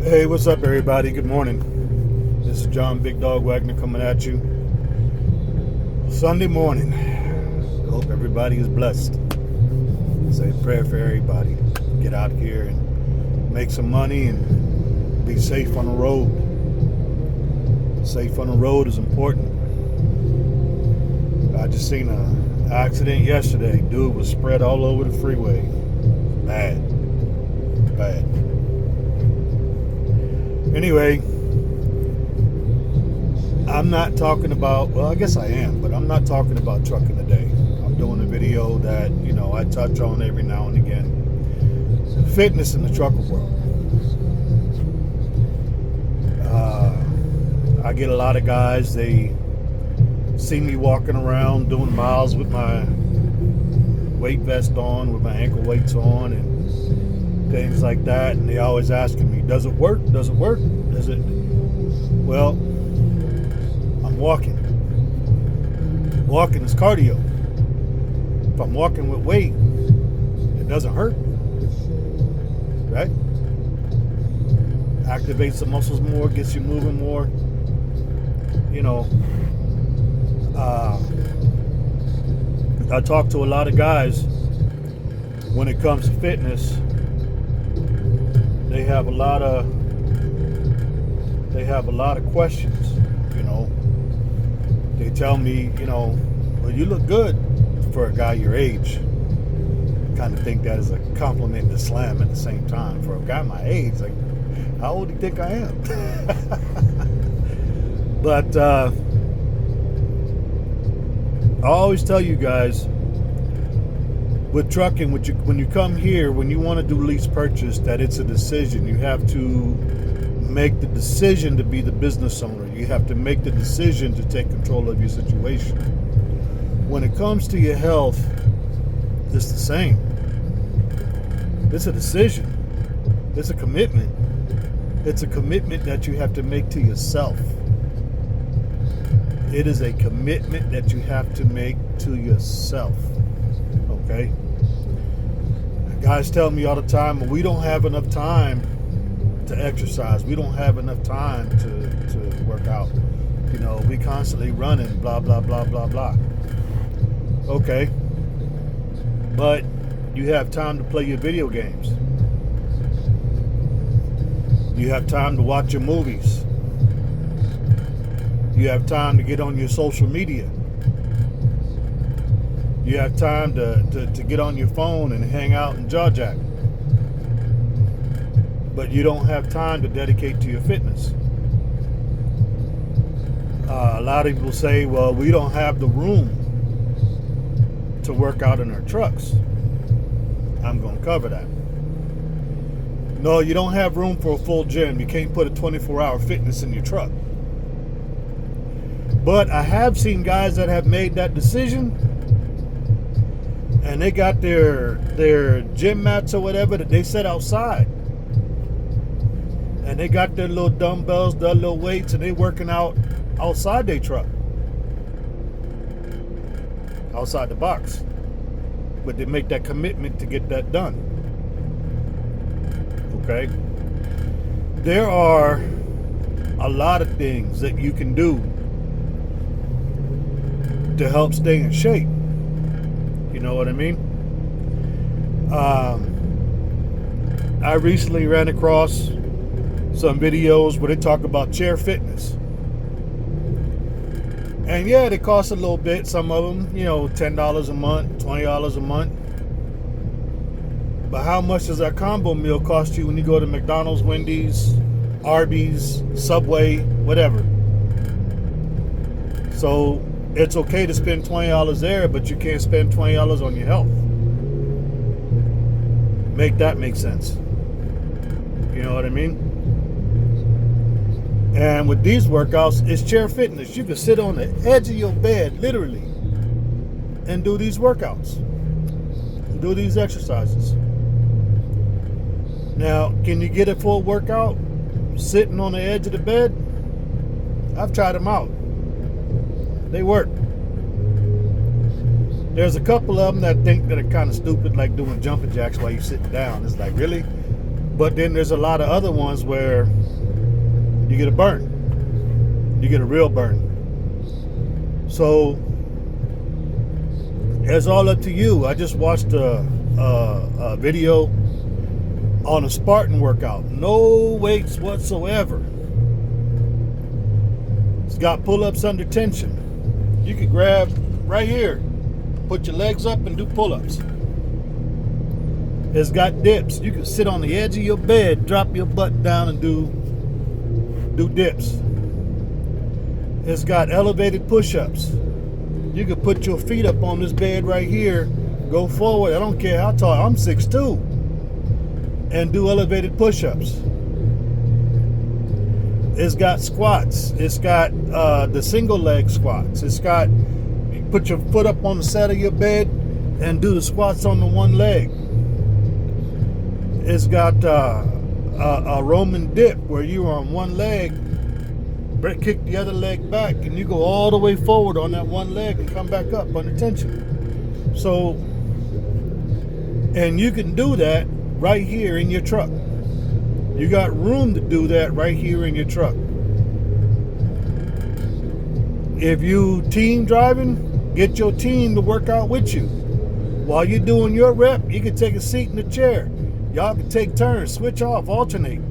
Hey, what's up, everybody? Good morning. This is John Big Dog Wagner coming at you Sunday morning. I hope everybody is blessed. Say a prayer for everybody. Get out here and make some money and be safe on the road. Safe on the road is important. I just seen an accident yesterday. Dude was spread all over the freeway. Bad. Anyway, I'm not talking about, well, I guess I am, but I'm not talking about trucking today. I'm doing a video that, I touch on every now and again. Fitness in the trucker world. I get a lot of guys, they see me walking around doing miles with my weight vest on, with my ankle weights on, and things like that, and they always asking me, does it work? Does it work? Does it? Well, I'm walking. Walking is cardio. If I'm walking with weight, it doesn't hurt, right? Activates the muscles more, gets you moving more. I talk to a lot of guys when it comes to fitness. They have a lot of questions. They tell me, well, you look good for a guy your age. I kind of think that is a compliment to slam at the same time. For a guy my age, like, how old do you think I am? But I always tell you guys, with trucking, when you come here, when you want to do lease purchase, that it's a decision. You have to make the decision to be the business owner. You have to make the decision to take control of your situation. When it comes to your health, it's the same. It's a decision. It's a commitment. It's a commitment that you have to make to yourself. It is a commitment that you have to make to yourself. Okay? Guys tell me all the time, we don't have enough time to exercise. We don't have enough time to work out. We constantly running, blah, blah, blah, blah, blah. Okay. But you have time to play your video games. You have time to watch your movies. You have time to get on your social media. You have time to get on your phone and hang out and jaw jack. But you don't have time to dedicate to your fitness. A lot of people say, well, we don't have the room to work out in our trucks. I'm going to cover that. No, you don't have room for a full gym. You can't put a 24-hour fitness in your truck. But I have seen guys that have made that decision, and they got their gym mats or whatever that they set outside. And they got their little dumbbells, their little weights, and they working out outside their truck. Outside the box. But they make that commitment to get that done. Okay? There are a lot of things that you can do to help stay in shape. You know what I mean? I recently ran across some videos where they talk about chair fitness. And yeah, they cost a little bit. Some of them, $10 a month, $20 a month. But how much does that combo meal cost you when you go to McDonald's, Wendy's, Arby's, Subway, whatever? So it's okay to spend $20 there, but you can't spend $20 on your health. Make that make sense. You know what I mean? And with these workouts, it's chair fitness. You can sit on the edge of your bed, literally, and do these workouts. And do these exercises. Now, can you get a full workout sitting on the edge of the bed? I've tried them out. They work. There's a couple of them that think that are kind of stupid, like doing jumping jacks while you're sitting down. It's like, really? But then there's a lot of other ones where you get a burn. You get a real burn. So it's all up to you. I just watched a video on a Spartan workout. No weights whatsoever. It's got pull-ups under tension. You can grab right here, put your legs up and do pull-ups. It's got dips. You can sit on the edge of your bed, drop your butt down and do dips. It's got elevated push-ups. You can put your feet up on this bed right here, go forward. I don't care how tall. I'm 6'2", and do elevated push-ups. It's got squats. It's got the single leg squats. It's got, you put your foot up on the side of your bed and do the squats on the one leg. It's got a Roman dip where you're on one leg, kick the other leg back, and you go all the way forward on that one leg and come back up under tension. So, and you can do that right here in your truck. You got room to do that right here in your truck. If you team driving, get your team to work out with you. While you're doing your rep, you can take a seat in the chair. Y'all can take turns, switch off, alternate.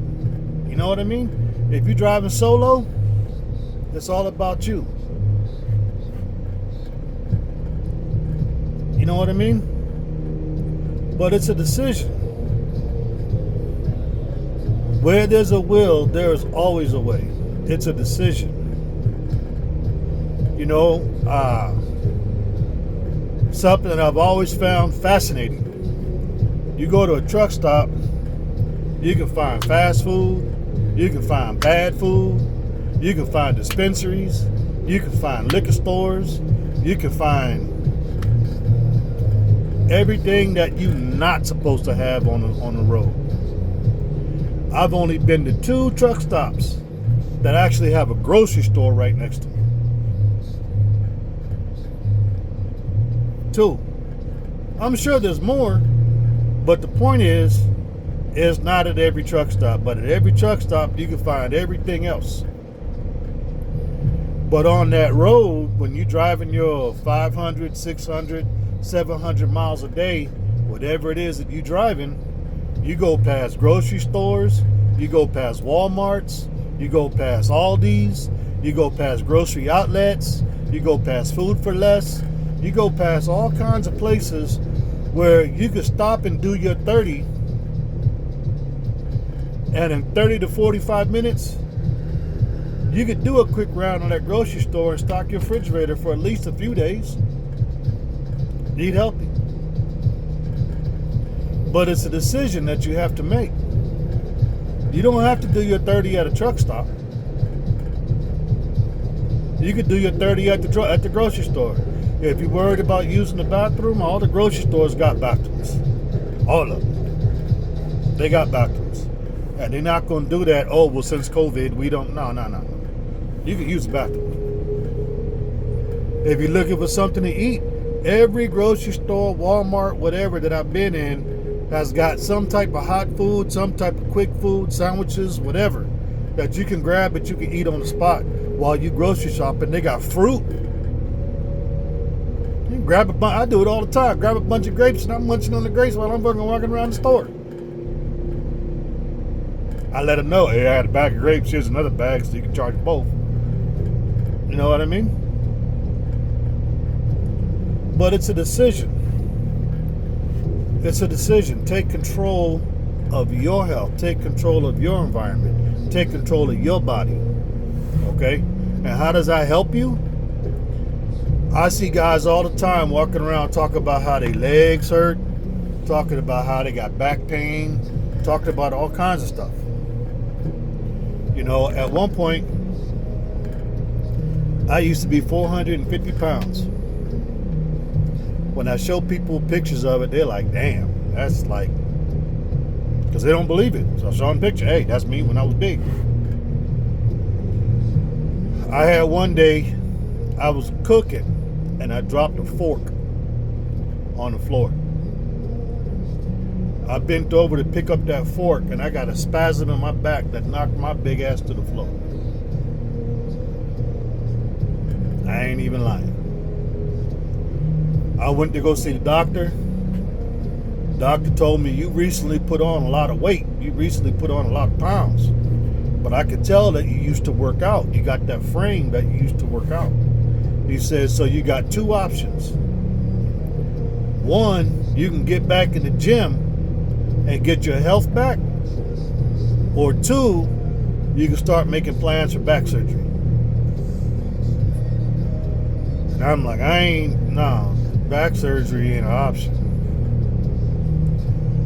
You know what I mean? If you're driving solo, it's all about you. You know what I mean? But it's a decision. Where there's a will, there is always a way. It's a decision. You know, something that I've always found fascinating. You go to a truck stop, you can find fast food, you can find bad food, you can find dispensaries, you can find liquor stores, you can find everything that you're not supposed to have on the road. I've only been to 2 truck stops that actually have a grocery store right next to me. 2. I'm sure there's more, but the point is, it's not at every truck stop, but at every truck stop you can find everything else. But on that road, when you're driving your 500, 600, 700 miles a day, whatever it is that you're driving, you go past grocery stores, you go past Walmarts, you go past Aldi's, you go past grocery outlets, you go past Food for Less, you go past all kinds of places where you could stop and do your 30, and in 30 to 45 minutes, you could do a quick round on that grocery store and stock your refrigerator for at least a few days. Eat healthy. But it's a decision that you have to make. You don't have to do your 30 at a truck stop. You could do your 30 at the grocery store. If you're worried about using the bathroom, all the grocery stores got bathrooms. All of them. They got bathrooms. And they're not going to do that, oh, well, since COVID, we don't. No. You can use the bathroom. If you're looking for something to eat, every grocery store, Walmart, whatever that I've been in, has got some type of hot food, some type of quick food, sandwiches, whatever, that you can grab that you can eat on the spot while you grocery shopping. They got fruit. You can grab a bunch. I do it all the time. Grab a bunch of grapes and I'm munching on the grapes while I'm walking around the store. I let them know, hey, I had a bag of grapes. Here's another bag, so you can charge both. You know what I mean? But it's a decision. It's a decision. Take control of your health. Take control of your environment. Take control of your body. Okay? And how does that help you? I see guys all the time walking around talking about how their legs hurt, talking about how they got back pain, talking about all kinds of stuff. You know, at one point, I used to be 450 pounds. When I show people pictures of it, they're like, damn, that's like, because they don't believe it. So I show them a picture. Hey, that's me when I was big. I had one day, I was cooking and I dropped a fork on the floor. I bent over to pick up that fork, and I got a spasm in my back that knocked my big ass to the floor. I ain't even lying. I went to go see the doctor. The doctor told me, you recently put on a lot of weight. You recently put on a lot of pounds. But I could tell that you used to work out. You got that frame that you used to work out. He says, so you got two options. One, you can get back in the gym and get your health back. Or two, you can start making plans for back surgery. And I'm like, back surgery ain't an option.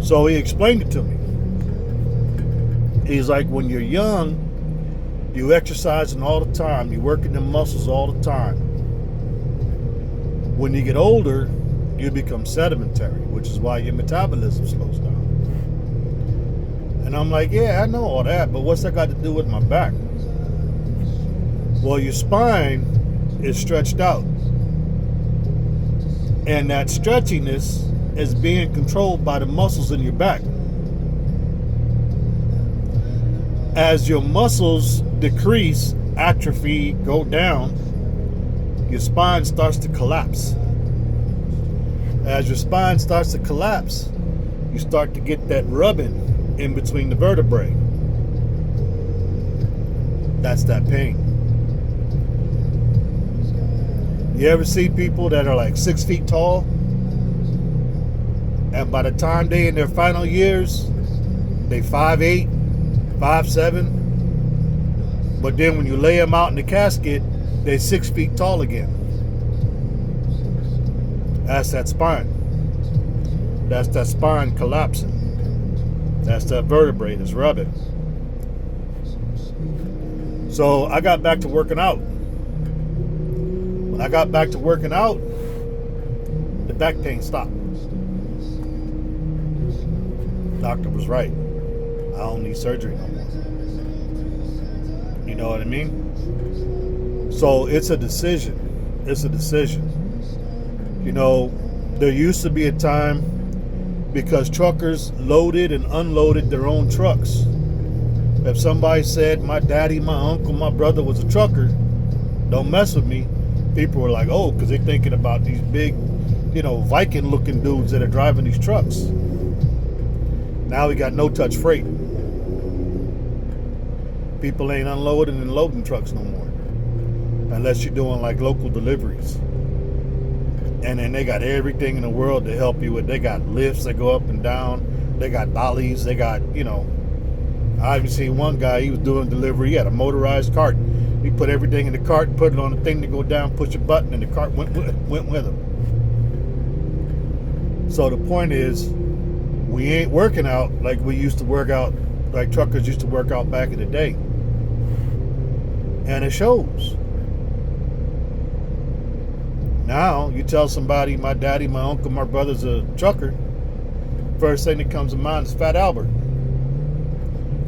So he explained it to me. He's like, when you're young, you exercising all the time, you working the muscles all the time. When you get older, you become sedentary, which is why your metabolism slows down. And I'm like, yeah, I know all that, but what's that got to do with my back? Well, your spine is stretched out. And that stretchiness is being controlled by the muscles in your back. As your muscles decrease, atrophy, go down, your spine starts to collapse. As your spine starts to collapse, you start to get that rubbing in between the vertebrae. That's that pain. You ever see people that are like 6 feet tall, and by the time they in their final years, they 5'8", 5'7", but then when you lay them out in the casket, they're 6 feet tall again. That's that spine. That's that spine collapsing. That's that vertebrae that's rubbing. So I got back to working out. When I got back to working out, the back pain stopped. Doctor was right. I don't need surgery no more. You know what I mean? So it's a decision. It's a decision. You know, there used to be a time because truckers loaded and unloaded their own trucks. If somebody said my daddy, my uncle, my brother was a trucker, don't mess with me, people were like, oh, because they're thinking about these big, Viking looking dudes that are driving these trucks. Now we got no touch freight. People ain't unloading and loading trucks no more, unless you're doing like local deliveries. And then they got everything in the world to help you with. They got lifts that go up and down. They got dollies. They got, I even seen one guy, he was doing delivery. He had a motorized cart. He put everything in the cart, put it on the thing to go down, push a button, and the cart went with him. So the point is, we ain't working out like we used to work out, like truckers used to work out back in the day. And it shows. Now, you tell somebody, my daddy, my uncle, my brother's a trucker, first thing that comes to mind is Fat Albert.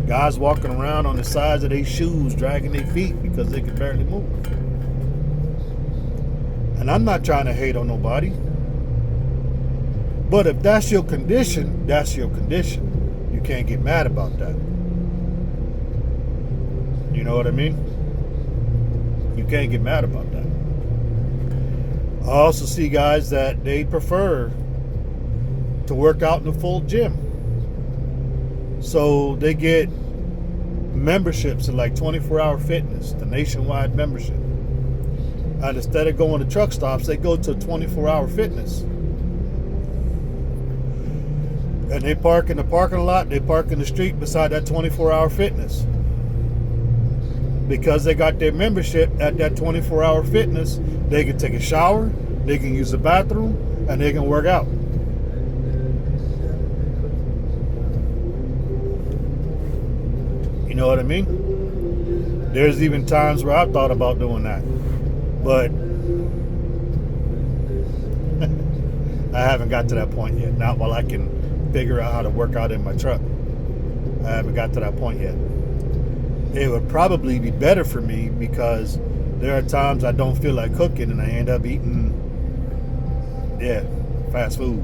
Guys walking around on the sides of their shoes, dragging their feet because they can barely move. And I'm not trying to hate on nobody. But if that's your condition, that's your condition. You can't get mad about that. You know what I mean? You can't get mad about that. I also see guys that they prefer to work out in a full gym. So they get memberships in like 24-hour fitness, the nationwide membership. And instead of going to truck stops, they go to 24-hour fitness. And they park in the parking lot, they park in the street beside that 24-hour fitness. Because they got their membership at that 24-hour fitness, they can take a shower, they can use the bathroom, and they can work out. You know what I mean? There's even times where I've thought about doing that. But I haven't got to that point yet. Not while I can figure out how to work out in my truck. I haven't got to that point yet. It would probably be better for me because there are times I don't feel like cooking and I end up eating, fast food.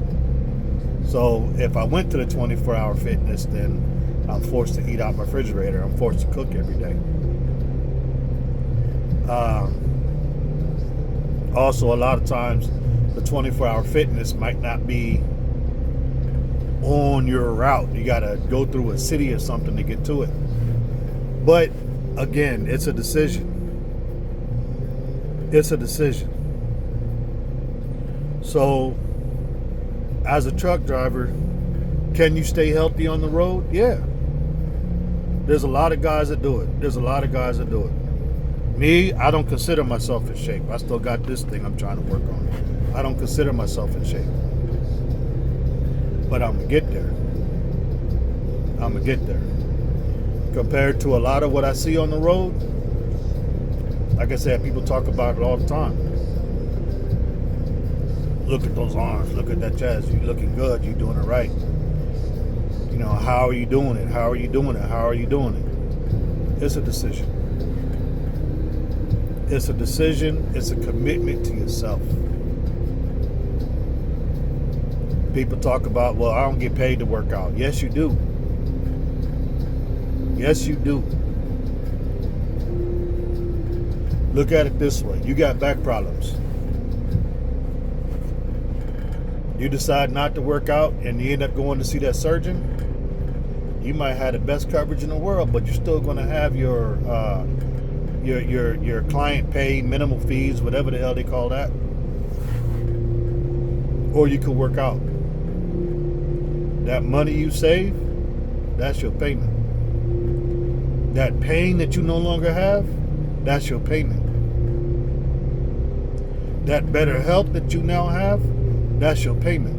So if I went to the 24-hour fitness, then I'm forced to eat out my refrigerator. I'm forced to cook every day. Also, a lot of times, the 24-hour fitness might not be on your route. You got to go through a city or something to get to it. But again, it's a decision. It's a decision. So, as a truck driver, can you stay healthy on the road? Yeah. There's a lot of guys that do it. Me, I don't consider myself in shape. I still got this thing I'm trying to work on. I don't consider myself in shape. But I'm going to get there. Compared to a lot of what I see on the road, like I said, people talk about it all the time. Look at those arms. Look at that chest. You're looking good. You're doing it right. You know, how are you doing it? It's a decision. It's a decision. It's a commitment to yourself. People talk about, well, I don't get paid to work out. Yes, you do. Look at it this way. You got back problems. You decide not to work out and you end up going to see that surgeon. You might have the best coverage in the world, but you're still going to have your client pay minimal fees, whatever the hell they call that. Or you could work out. That money you save, that's your payment. That pain that you no longer have, that's your payment. That better health that you now have, that's your payment.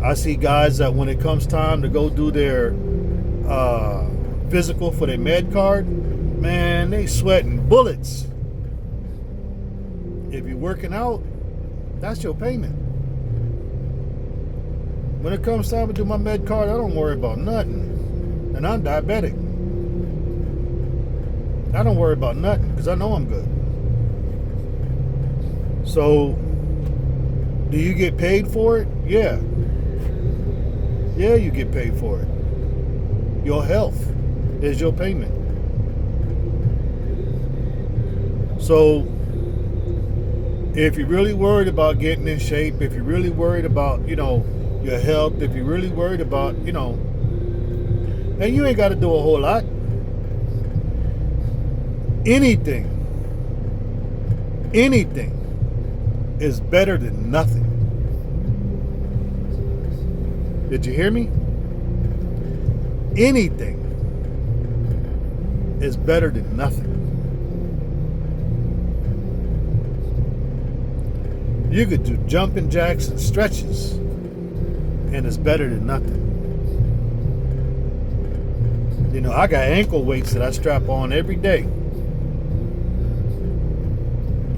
I see guys that when it comes time to go do their physical for their med card, man, they sweating bullets. If you're working out, that's your payment. When it comes time to do my med card, I don't worry about nothing. And I'm diabetic. I don't worry about nothing because I know I'm good. So, do you get paid for it? Yeah. Yeah, you get paid for it. Your health is your payment. So, if you're really worried about getting in shape, if you're really worried about, your health, if you're really worried about, and you ain't got to do a whole lot. Anything is better than nothing. Did you hear me? Anything is better than nothing. You could do jumping jacks and stretches, and it's better than nothing. I got ankle weights that I strap on every day.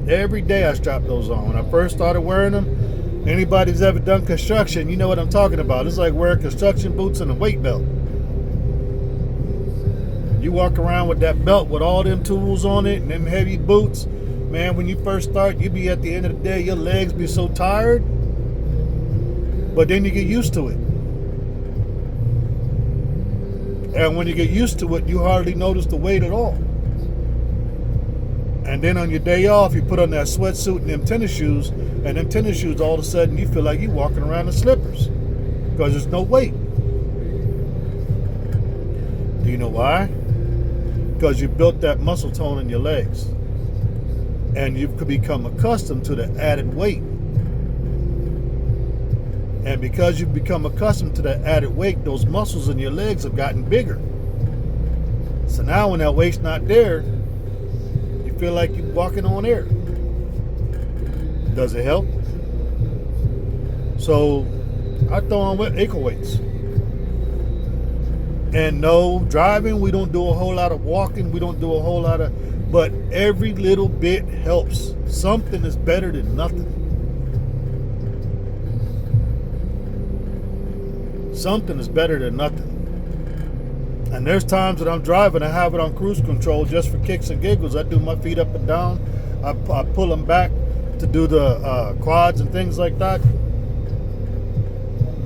Every day I strap those on. When I first started wearing them, anybody's ever done construction, you know what I'm talking about. It's like wearing construction boots and a weight belt. You walk around with that belt with all them tools on it and them heavy boots. Man, when you first start, you be at the end of the day, your legs be so tired. But then you get used to it. And when you get used to it, you hardly notice the weight at all. And then on your day off, you put on that sweatsuit and them tennis shoes, and them tennis shoes, all of a sudden, you feel like you're walking around in slippers because there's no weight. Do you know why? Because you built that muscle tone in your legs. And you've become accustomed to the added weight. And because you've become accustomed to that added weight, those muscles in your legs have gotten bigger. So now when that weight's not there, you feel like you're walking on air. Does it help? So I throw on ankle weights. And no, driving, we don't do a whole lot of walking. We don't do a whole lot of, but every little bit helps. Something is better than nothing. Something is better than nothing. And there's times that I'm driving, I have it on cruise control just for kicks and giggles. I do my feet up and down. I pull them back to do the quads and things like that.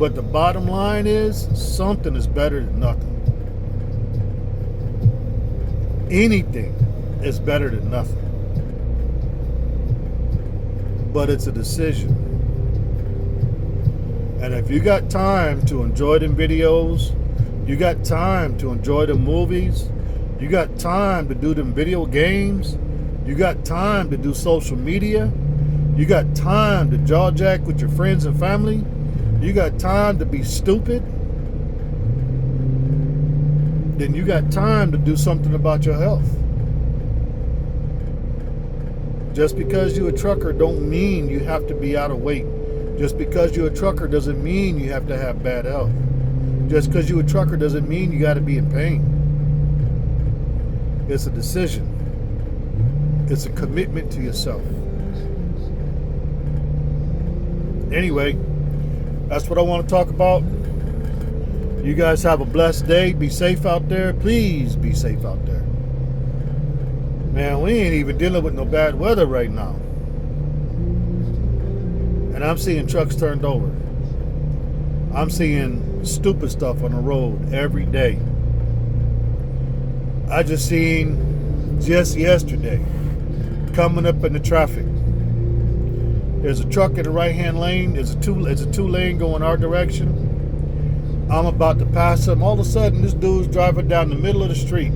But the bottom line is something is better than nothing. Anything is better than nothing. But it's a decision. And if you got time to enjoy them videos, you got time to enjoy the movies, you got time to do them video games, you got time to do social media, you got time to jaw jack with your friends and family, you got time to be stupid, then you got time to do something about your health. Just because you're a trucker don't mean you have to be out of weight. Just because you're a trucker doesn't mean you have to have bad health. Just because you're a trucker doesn't mean you got to be in pain. It's a decision. It's a commitment to yourself. Anyway, that's what I want to talk about. You guys have a blessed day. Be safe out there. Please be safe out there. Man, we ain't even dealing with no bad weather right now. And I'm seeing trucks turned over. I'm seeing stupid stuff on the road every day. I just seen just yesterday coming up in the traffic. There's a truck in the right-hand lane. There's a two lane going our direction. I'm about to pass him. All of a sudden, this dude's driving down the middle of the street.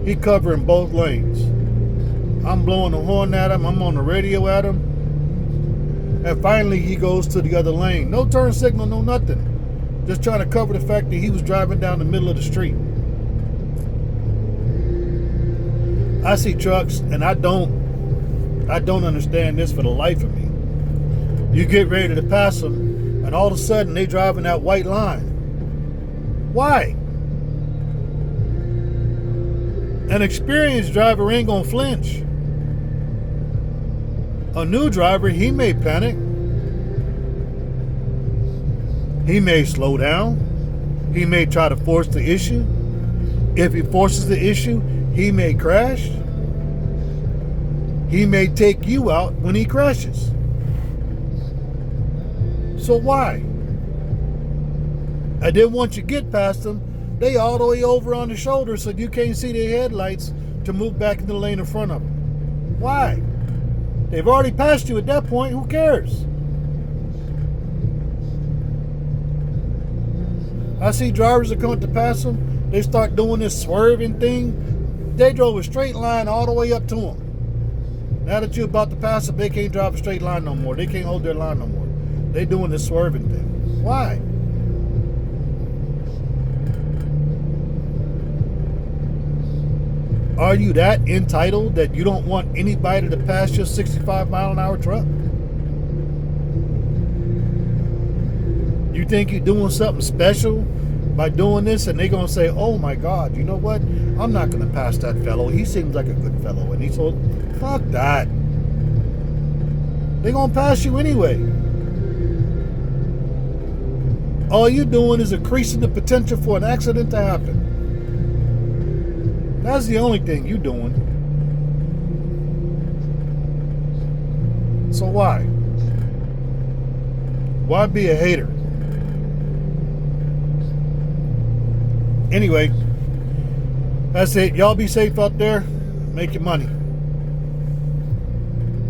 He covering both lanes. I'm blowing the horn at him. I'm on the radio at him. And finally, he goes to the other lane. No turn signal, no nothing. Just trying to cover the fact that he was driving down the middle of the street. I see trucks, and I don't understand this for the life of me. You get ready to pass them, and all of a sudden, they driving that white line. Why? An experienced driver ain't gonna flinch. A new driver, he may panic. He may slow down. He may try to force the issue. If he forces the issue, he may crash. He may take you out when he crashes. So why? And then once you get past them, they all the way over on the shoulder so you can't see their headlights to move back in the lane in front of them. Why? They've already passed you at that point. Who cares? I see drivers that come to pass them. They start doing this swerving thing. They drove a straight line all the way up to them. Now that you're about to pass them, they can't drive a straight line no more. They can't hold their line no more. They doing this swerving thing. Why? Are you that entitled that you don't want anybody to pass your 65-mile-an-hour truck? You think you're doing something special by doing this, and they're going to say, oh my God, you know what? I'm not going to pass that fellow. He seems like a good fellow. And he told, fuck that. They're going to pass you anyway. All you're doing is increasing the potential for an accident to happen. That's the only thing you're doing. So why? Why be a hater? Anyway, that's it. Y'all be safe out there. Make your money.